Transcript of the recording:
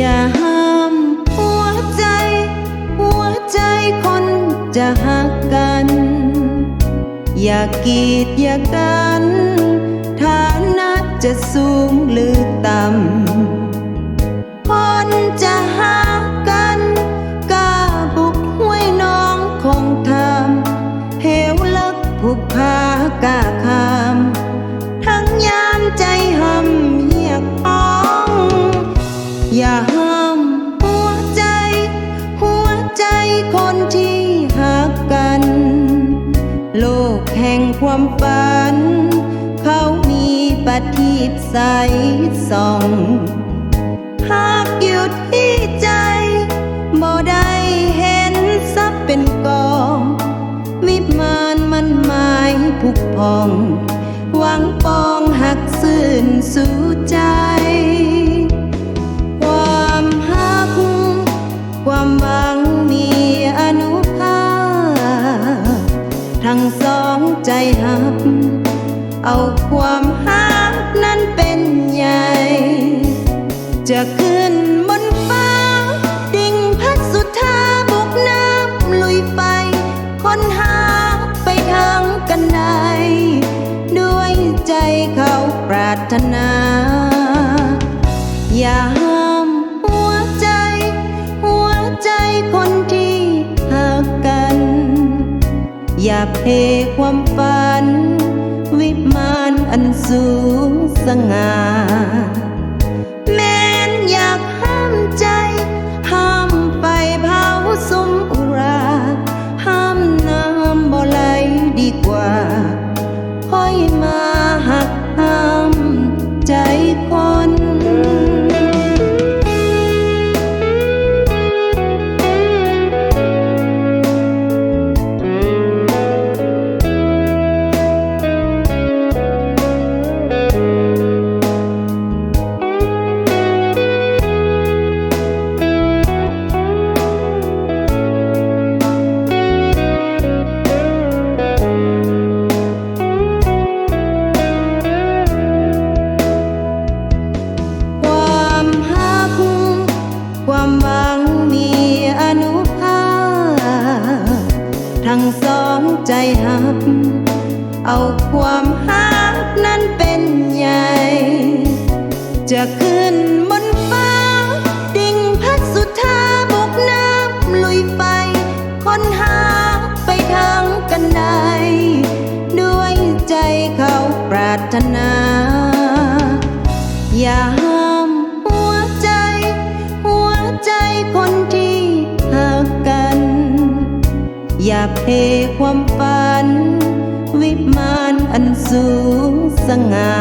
อย่าห้ามหัวใจคนจะหักกันอย่ากีดอย่ากันฐานะจะสูงหรือต่ำคนจะหักกันกล้าบุกห้วยน้องคงทำเหวลึกผูกพากล้าข้ามทั้งยามใจห้ำเหียกอ้องอย่าห้ามหัวใจคนที่หักกันโลกแห่งความฝันเขามีปฏิบใสส่องหากอยู่ที่ใจบ่ได้เห็นซับเป็นกองวิมานมันหมายผุกพองหวังปองหักซื่นสู่ใจความหักความหวังมีอนุภาพทั้งสองใจหักเอาความหักนั้นเป็นใหญ่จะขึ้นบนฟ้าดิ่งพัดสุธาบุกน้ำลุยไฟค้นหาไปทางกันใดด้วยใจเขาปรารถนาอย่าห้ามหัวใจคนที่หักกันอย่าเพความฝันวิมานอันสูงสง่าแม้นอยากห้ามใจห้ามไปเผาสุมอุราห้ามน้ำบ่ไหลดีกว่าค่อยมาหักห้ามใจคนความหวังมีอนุภาพทั้งสองใจหักเอาความหักนั้นเป็นใหญ่จะขึ้นบนฟ้าดิ่งพัดสุธาบุกน้ำลุยไฟค้นหาไปทางกันใดด้วยใจเขาปรารถนาอย่าห้ามหัวใจคนที่หักกันอย่าเพความฝันวิมานอันสูงสง่า